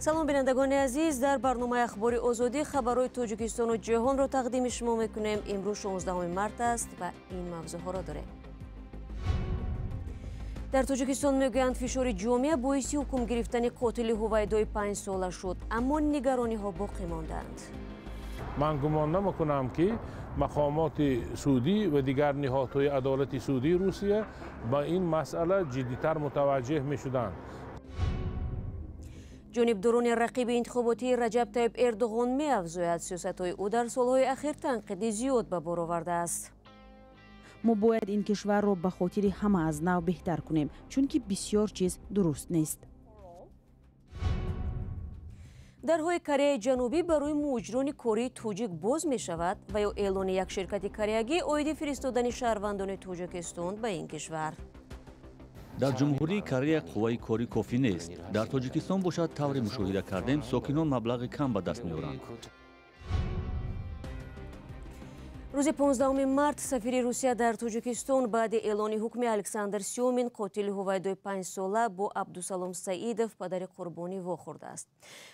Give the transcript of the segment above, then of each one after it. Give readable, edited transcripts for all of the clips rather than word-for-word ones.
салом бинандагони азиз, дар барномаи ахбори озодӣ хабарҳои Тоҷикистону ҷаҳонро тақдими шумо мекунем. Имрӯз 16 март аст ва ин мавзӯъҳоро дорем. дар Тоҷикистон мегӯянд фишори ҷомеа боиси ҳукм гирифтани қотили ҳувайдои 5 сола шуд, аммо нигарониҳо боқӣ мондаанд. من گمان نمیکنم که مقامات سعودی و دیگر نهادهای عدالت سعودی روسیه با این مسئله جدی‌تر متوجه می‌شدند. ҷонибдорони рақиби интихоботӣ Раҷаб Тайиб Эрдоғон меафзояд сиёсатҳои ӯ дар солҳои ахир танқиди зиёд ба бор овардааст. мо бояд ин кишварро ба хотири ҳама аз нав беҳтар кунем, чунки бисёр чиз дуруст нест. дарҳои Кореяи Ҷанубӣ барои муҳоҷирони кории тоҷик боз мешавад ва ё эълони як ширкати кореягӣ оиди фиристодани шаҳрвандони Тоҷикистон ба ин кишвар. дар ҷумҳурии Корея қувваи корӣ кофӣ нест. дар Тоҷикистон бошад тавре мушоҳида кардем, сокинон маблағи кам ба даст меоранд. рӯзи 15 март сафири Русия дар Тоҷикистон баъди эълони ҳукми Александр Сёмин қотили ҳувайдои 5 сола бо Абдусалом Саидов падари қурбонӣ вохӯрдааст.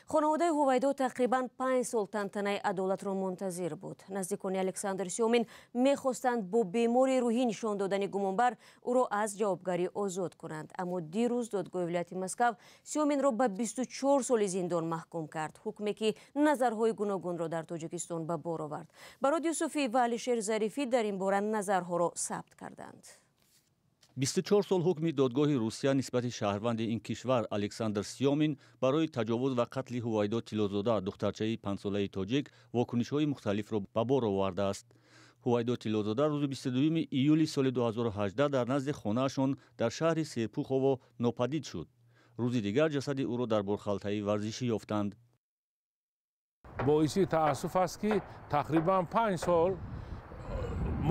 хонаводаи ҳувайдо тақрибан 5 сол тантанаи адолатро мунтазир буд. наздикони Александр Сёмин мехостанд бо бемори рӯҳӣ нишон додани гумонбар ӯро аз ҷавобгарӣ озод кунанд, аммо дирӯз додгоҳи вилояти Москав Сёминро ба 24 соли зиндон маҳкум кард, ҳукме ки назарҳои гуногунро дар Тоҷикистон ба бор овард. Барод Юсуфӣ ва Алишер Зарифӣ дар ин бора назарҳоро сабт карданд. 24 сол ҳукми додгоҳи Русия нисбати шаҳрванди ин кишвар Александр Сёмин барои таҷовуз ва қатли Ҳувайдо Тилозода, духтарчаи 5-солаи тоҷик, вокунишҳои мухталифро ба бор овардааст. Ҳувайдо Тилозода рӯзи 22 июли соли 2018 дар назди хонаашон дар шаҳри Серпухово нопадид шуд. рӯзи дигар ҷасади ӯро дар борхалтаи варзишӣ ёфтанд. боиси таассуф аст ки тақрибан 5 сол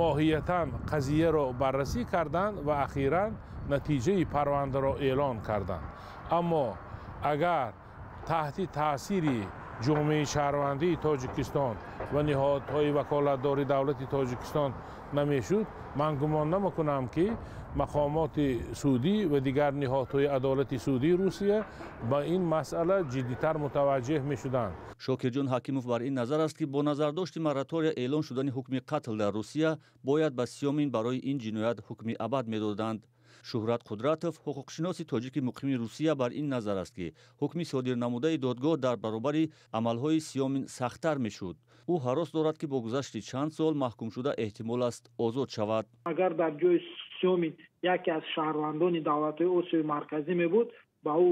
моҳиятан қазияро баррасӣ карданд ва ахиран натиҷаи парвандаро эълон карданд. аммо агар таҳти таъсири ҷомеаи шаҳрвандии Тоҷикистон ва ниҳодҳои ваколатдори давлати Тоҷикистон намешуд, ман гумон намекунам ки мақомоти судӣ ва дигар ниҳодҳои адолати судии Русия ба ин масъала ҷиддитар мутаваҷҷеҳ мешуданд. Шокирҷон Ҳакимов бар ин назар аст ки бо назардошти моратория эълон шудани ҳукми қатл дар Русия бояд ба Сёмин барои ин ҷиноят ҳукми абад медоданд. Шуҳрат Қудратов, ҳуқуқшиноси тоҷики муқими Русия, бар ин назар аст ки ҳукми содирнамудаи додгоҳ дар баробари амалҳои Сёмин сахттар мешуд. ӯ ҳарос дорад ки бо гузашти чанд сол маҳкумшуда эҳтимол аст озод шавад. агар дар ҷои Сёмин яке аз шаҳрвандони давлатҳои Осиёи марказӣ мебуд, ба ӯ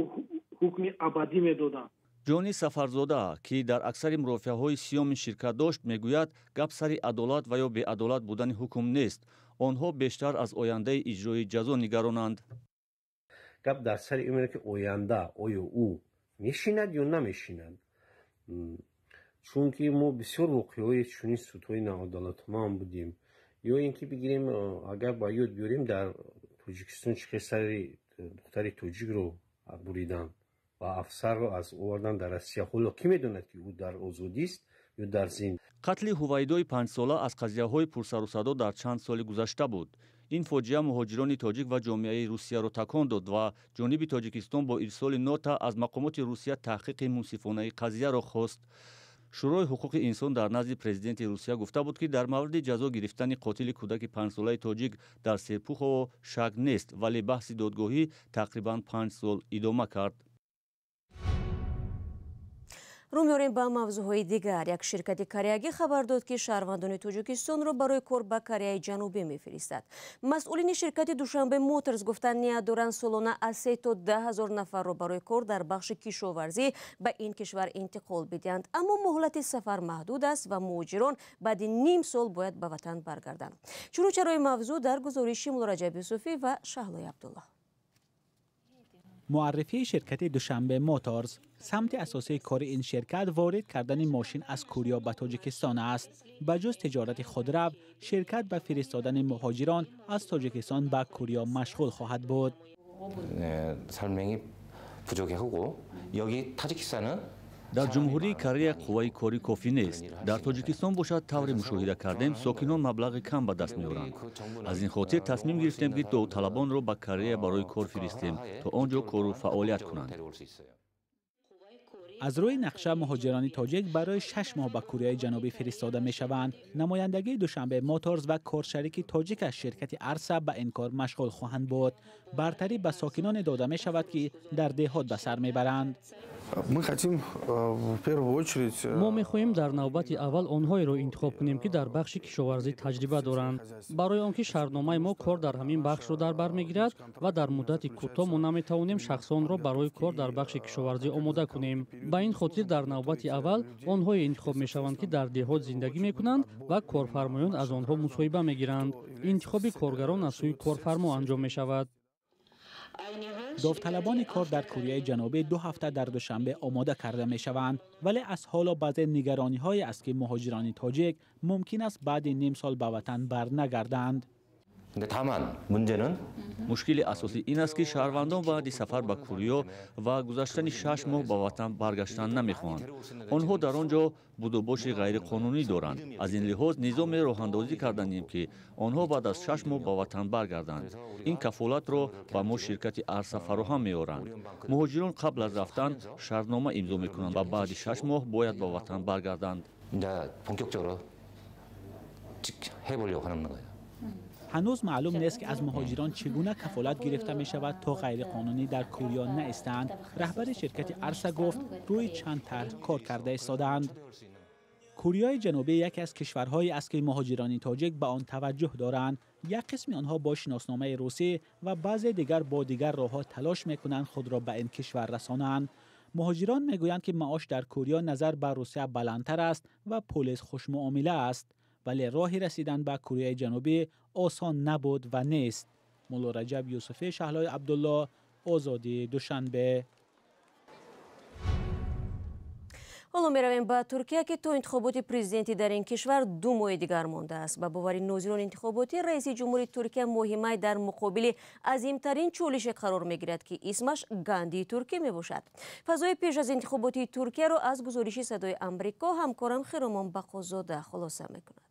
ҳукми абадӣ медоданд. ҷони Сафарзода, ки дар аксари мурофиаҳои Сёмин ширкат дошт, мегӯяд гап сари адолат ва ё беадолат будани ҳукм нест. онҳо бештар аз ояндаи иҷрои ҷазо нигаронанд. гап дар сари ин ки оянда оё ӯ мешинад ё намешинад, чунки мо бисёр воқеаҳои чунин судҳои ноадолатманд будем. ё ин ки бигирем, агар ба ёд биёрем, дар Тоҷикистон чӣ қадр сари духтари тоҷикро буриданд ва афсарро аз овардан дар Россия. ҳоло кӣ медонад ки ӯ дар озодист ё дар зин. қатли ҳувайдои 5 сола аз қазияҳои пурсарусадо дар чанд соли гузашта буд. ин фоҷиа муҳоҷирони тоҷик ва ҷомеаи Русияро такон дод ва ҷониби Тоҷикистон бо ирсоли нота аз мақомоти Русия таҳқиқи мунсифонаи қазияро хост. шӯрои ҳуқуқи инсон дар назди президенти Русия гуфта буд ки дар мавриди ҷазо гирифтани қотили кӯдаки 5-солаи тоҷик дар Серпухово шак нест, вале баҳси додгоҳӣ тақрибан 5 сол идома кард. рӯ меорем ба мавзӯъҳои дигар. як ширкати кореягӣ хабар дод ки шаҳрвандони Тоҷикистонро барои кор ба Кореяи Ҷанубӣ мефиристад. масъулини ширкати Душанбе Моторс гуфтанд ният доранд солона аз 3 то 10 ҳазор нафарро барои кор дар бахши кишоварзӣ ба ин кишвар интиқол бидиҳанд, аммо муҳлати сафар маҳдуд аст ва муҳоҷирон баъди ним сол бояд ба ватан баргарданд. чунучарои мавзӯъ дар гузориши Мулло Раҷаб Юсуфӣ ва Шаҳлои Абдулла. معرفی شرکت دوشنبه موتورز سمت اساسی کار این شرکت وارد کردن ماشین از کوریا به تاجیکستان است. بجز تجارت خودرو، شرکت به فرستادن مهاجران از تاجیکستان به کوریا مشغول خواهد بود. 설명이 부족하고 여기 타지키스탄은 дар ҷумҳурии Корея қувваи корӣ кофӣ нест. дар Тоҷикистон бошад тавре мушоҳида кардем, сокинон маблағи кам ба даст меоранд. аз ин хотир тасмим гирифтем ки довталабонро ба Корея барои кор фиристем, то он ҷо кору фаъолият кунанд. از روی نقشه مهاجران تاجیک برای 6 ماه به کره جنوبی فرستاده می شوند. نمایندگی دوشنبه موتورز و کارشریک تاجیک از شرکت ارسا به این کار مشغول خواهند بود. برتری به ساکنان داده می شود که در دهات به سر می برند. ما می‌خواهیم در نوبت اول آنهایی را انتخاب کنیم که در بخش کشاورزی تجربه دارند. برای آنکه شرطنامه ما کار در همین بخش را در بر می‌گیرد و در مدت کوتاه ما نمی‌توانیم شخصان را برای کار در بخش کشاورزی آماده کنیم. به این خاطر در نوبت اول آنهایی انتخاب می‌شوند که در دهات زندگی می‌کنند و کارفرمایان از آنها مصاحبه می‌گیرند. انتخاب کارگران از سوی کارفرما انجام می‌شود. داوطلبان کار در کره جنوبی 2 هفته در دوشنبه آماده کرده می شوند، ولی از حالا بعضی نگرانی های است که مهاجران تاجیک ممکن است بعد نیم سال به وطن برنگردند. مشکل اساسی این است که شهروندان بعد سفر به کره و گذشتن 6 ماه به وطن برگشتن نمیخواهند. آنها در آنجا بود و باش غیر قانونی دارند. از این لحاظ نظام راه اندازی کردیم که آنها بعد از 6 ماه به وطن برگردند. این کفالت را به ما شرکت ارسا فراهم می‌آورند. مهاجران قبل از رفتن شرطنامه امضا می‌کنند و بعد 6 ماه باید به وطن برگردند. هنوز معلوم نیست که از مهاجران چگونه کفالت گرفته می شود تا غیر قانونی در کره نایستند. رهبر شرکت ارسا گفت روی چند طرح کار کرده ایستادند. کره جنوبی یکی از کشورهایی است که مهاجران تاجیک به آن توجه دارند. یک قسم آنها با شناسنامه روسی و بعضی دیگر با دیگر راه‌ها تلاش می‌کنند خود را به این کشور رسانند. مهاجران میگویند که معاش در کره نظر به روسیه بلندتر است و پلیس خوش‌معامله است، ولی راهی رسیدن به کره جنوبی آسان نبود و نیست. مولا رجب یوسفی، شهلای عبدالله، آزادی، دوشنبه. حالا می‌رویم به ترکیه که تو انتخابات پرزیدنتی در این کشور 2 ماه دیگر مانده است. با باور ناظران انتخاباتی رئیس جمهوری ترکیه مهمه در مقابل عظیم‌ترین چالش قرار می‌گیرد که اسمش گاندی ترکیه میباشد. فضای پیش از انتخاباتی ترکیه را از گزارش صدای آمریکا همکارم خیرمان بقازاده خلاصه می‌کند.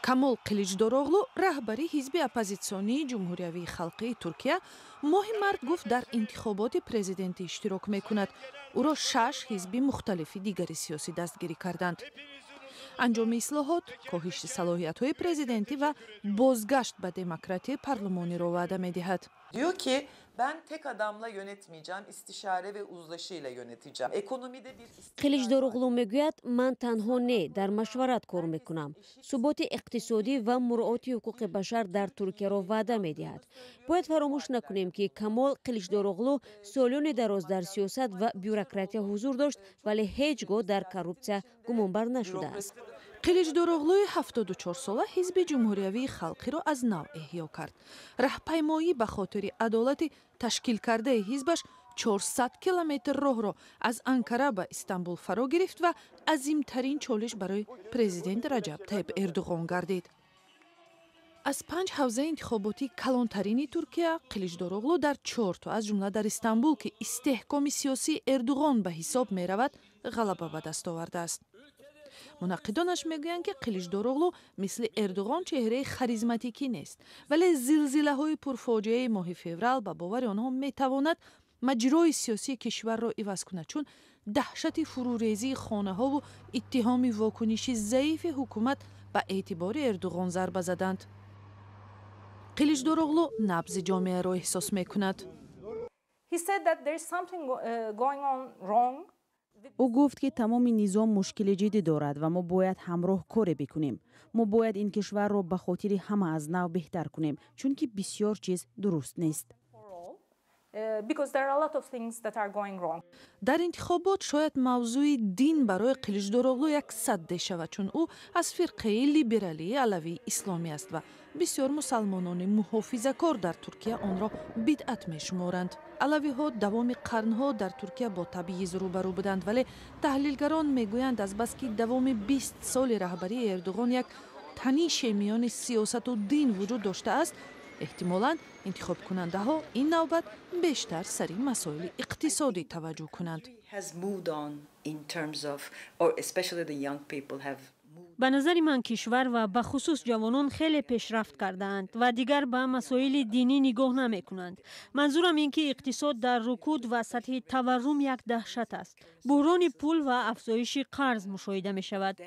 камол қиличдороғлу раҳбари ҳизби оппозитсионии ҷумҳуриявии халқии туркия моҳи март гуфт дар интихоботи президентӣ иштирок мекунад. ӯро 6 ҳизби мухталифи дигари сиёсӣ дастгирӣ карданд. анҷоми ислоҳот, коҳиши салоҳиятҳои президентӣ ва бозгашт ба демократия парлумониро ваъда медиҳад. Diyor ki ben tek adamla yönetmeyeceğim, istişare ve uzlaşıyla yöneteceğim. Ekonomide bir қиличдороғлу мегӯяд ман танҳо не дар машварат кор мекунам. суботи иқтисодӣ ва муроати ҳуқуқи башар дар туркияро ваъда медиҳад. бояд фаромӯш накунем ки камол қиличдороғлу солиёни дароз дар сиёсат ва бюрократия ҳузур дошт, вале ҳеҷ гоҳ дар коррупсия гумонбар нашудааст. қиличдороғлуи 74 сола ҳизби ҷумҳуриявии халқиро аз нав эҳё кард. раҳпаймоӣ ба хотири адолати ташкилкардаи ҳизбаш 400 километр роҳро аз Анкара ба Истанбул фаро гирифт ва азимтарин чолиш барои президент Раҷаб Тайип Эрдуғон гардид. аз 5 ҳавзаи интихоботии калонтарини Туркия қиличдороғлу дар 4 то аз ҷумла дар Истанбул ки истеҳкоми сиёсии Эрдуғон ба ҳисоб меравад ғалаба ба даст овардааст. мунаққидонаш мегӯянд ки қиличдороғлу мисли Эрдуғон чеҳраи харизматикӣ нест, вале зилзилаҳои пурфоҷиаи моҳи феврал ба бовари онҳо метавонад маҷрои сиёсии кишварро иваз кунад, чун даҳшати фурӯрезии хонаҳову иттиҳоми вокуниши заифи ҳукумат ба эътибори Эрдуғон зарба заданд. қиличдороғлу набзи ҷомеаро эҳсос мекунад. ӯ гуфт ки тамоми низом мушкили ҷиддӣ дорад ва мо бояд ҳамроҳ коре бикунем. мо бояд ин кишварро ба хотири ҳама аз нав беҳтар кунем, чунки бисёр чиз дуруст нест. дар интихобот шояд мавзӯи дин барои қиличдороғлу як садде шавад, чун ӯ аз фирқаи либералии алавии исломӣ аст ва бисёр мусалмонони муҳофизакор дар туркия онро бидъат мешуморанд. алавиҳо давоми қарнҳо дар туркия бо табъиз рӯбарӯ буданд, вале таҳлилгарон мегӯянд азбаски давоми 20 соли раҳбарии Эрдуғон як таниши миёни сиёсату дин вуҷуд доштааст, эҳтимолан интихобкунандаҳо ин навбат бештар сари масоили иқтисодӣ таваҷҷӯҳ кунанд. به نظر من کشور و به خصوص جوانان خیلی پیشرفت کردند و دیگر به مسائل دینی نگاه نمی کنند. منظورم این که اقتصاد در رکود و سطح تورم یک دهشت است. بحران پول و افزایش قرض مشاهده می شود.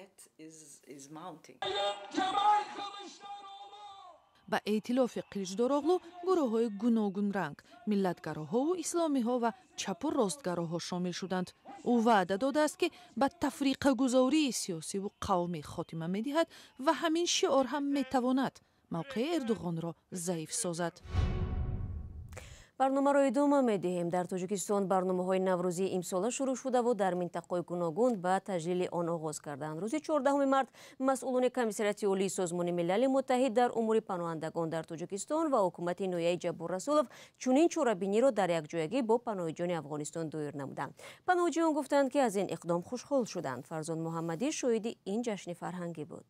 با ائتلاف قیچداراغلو گروه‌های گوناگون رنگ، ملتگراها و اسلامی‌ها و چپ و راستگراها شامل شدند. او وعده داده است که به تفریق گذاری سیاسی و قومی خاتمه می‌دهد و همین شعار هم می‌تواند موقع اردوغان را ضعیف سازد. برنامه را ادامه می‌دهیم. در تاجیکستان برنامه‌های نوروزی امسال شروع شده و در منطقه‌های گوناگون به تجلیل آن آغاز کردند. روز 14 مارس مسئولان کمیسریت عالی سازمان ملل متحد در امور پناهندگان در تاجیکستان و حکومت نویای جبور رسولوف چنین چاره‌بینی را در یکجایگی با پناهجویان افغانستان دایر نمودند. پناهجویان گفتند که از این اقدام خوشحال شدند. فرزان محمدی شاهد این جشن فرهنگی بود.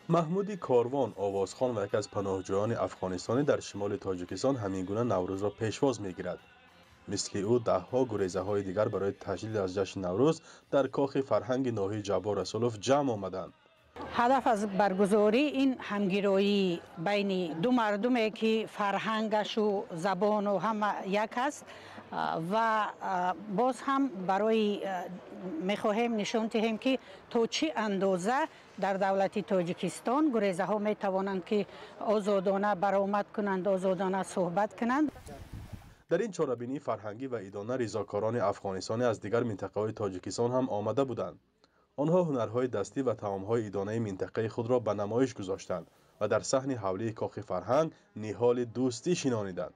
محمود کاروان آوازخوان و یک از پناهجویان افغانستانی در شمال تاجیکستان همینگونه نوروز را پیشواز می‌گیرد. مثل او ده‌ها گریزه‌های دیگر برای تجلیل از جشن نوروز در کاخ فرهنگ ناحیه جبار رسولوف جمع آمدند. هدف از برگزاری این همگرایی بین دو مردمی که فرهنگش و زبان و همه یک است و باز هم برای میخواهیم نشان دهیم که تا چه اندازه در دولت تاجیکستان گریزه ها می توانند که آزادانه برآمد کنند، آزادانه صحبت کنند. در این چاره‌بینی فرهنگی و ایدانه رضاکاران افغانستانی از دیگر منطقه‌های تاجیکستان هم آمده بودند. آنها هنرهای دستی و طعام‌های ایدانه منطقه خود را به نمایش گذاشتند و در صحن حوله کاخ فرهنگ نهال دوستی شنانیدند.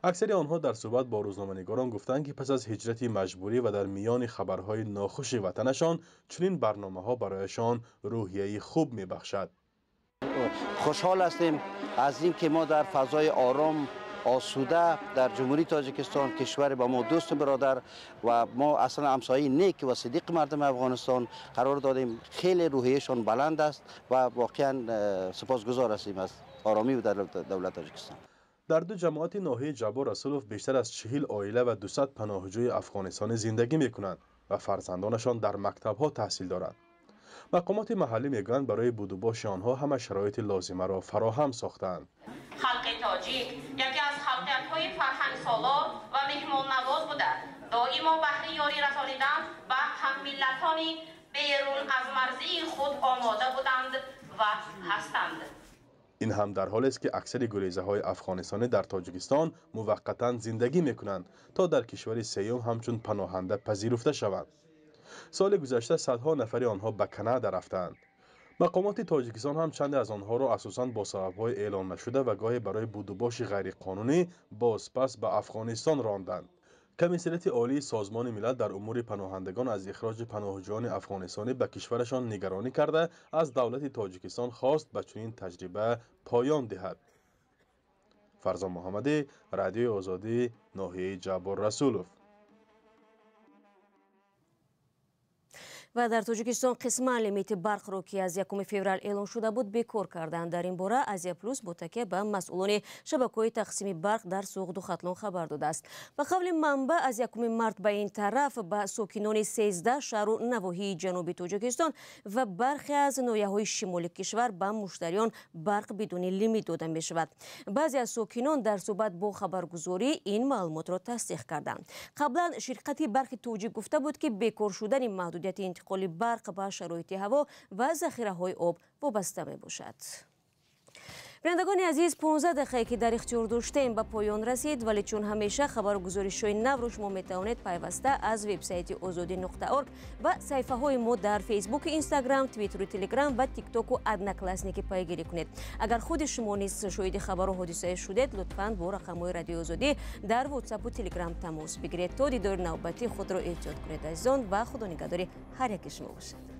اکثر آنها در صحبت با روزنامه‌نگاران گفتند که پس از هجرت مجبوری و در میان خبرهای ناخوش وطنشان چنین برنامه‌ها برایشان روحیه خوب می‌بخشد. خوشحال هستیم از اینکه ما در فضای آرام آسوده در جمهوری تاجیکستان، کشور با ما دوست برادر و ما اصلا همسایه نیک و صدیق مردم افغانستان قرار دادیم. خیلی روحیهشان بلند است و واقعا سپاسگزار هستیم از آرامی و دولت تاجیکستان. در دو جماعت ناحیه جبار رسولوف بیشتر از 40 عائله و 200 پناهجوی افغانستانی زندگی می‌کنند و فرزندانشان در مکتب‌ها تحصیل دارند. مقامات محلی میگویند برای بود و باش آنها همه شرایط لازمه را فراهم ساختند. خلق تاجیک یکی از خلقیت‌های فرهنگ‌سالار و مهمان‌نواز بوده. دائما بهره یاری رسانیدن و هم‌ملتانی بیرون از مرزی خود آماده بودند و هستند. این هم در حالی است که اکثر گریزه‌های افغانستانی در تاجیکستان موقتاً زندگی می‌کنند تا در کشور سیوم همچون پناهنده پذیرفته شوند. سال گذشته صدها نفر آنها به کانادا رفتند. مقامات تاجیکستان هم چند از آنها را اساساً با سبب‌های اعلام نشده و گاهی برای بود و باش غیرقانونی بازپس به افغانستان راندند. کمیسریت عالی سازمان ملل در امور پناهندگان از اخراج پناهجویان افغانستانی به کشورشان نگرانی کرده از دولت تاجیکستان خواست به چنین تجربه پایان دهد. فرزان محمدی، رادیو آزادی، ناحیه جبار رسولوف. و در تاجیکستان قسم لیمیت برق را که از 1 فوریه اعلام شده بود بکار کردند. در این باره آسیا پلوس با تکیه به مسئولان شبکه‌های تقسیم برق در سوغد و ختلان خبر داده است. به قول منبع از 1 مارس به این طرف به ساکنان 13 شهر و نواحی جنوبی تاجیکستان و برخی از ناحیه‌های شمالی کشور به مشتریان برق بدون لیمیت داده می شود. بعضی از ساکنان در صحبت با خبرگزاری این معلومات را تصدیق کردند. قبلا شرکت برق تاجیک گفته بود که بکار شدن محدودیت انتقال برق به شرایط هوا و ذخیره‌های آب وابسته می باشد. بینندگان عزیز، 15 دقیقه که در اختیار داشتیم به پایان رسید، ولی چون همیشه خبرگزاری‌های نو را شما میتوانید پیوسته از وبسایت azadi.org و صفحه های ما در فیسبوک، اینستاگرام، توییتر و تلگرام و تیک تاک و ادناکلاسنیک پیگیری کنید. اگر خود شما نیز شاهد خبر و حادثه شدید، لطفاً با رقم‌های رادیو آزادی در واتساپ و تلگرام تماس بگیرید تا دیدار نوبتی خود را ایجاد کنید. عزیزان و خدا نگهدار هر یک شما باشد.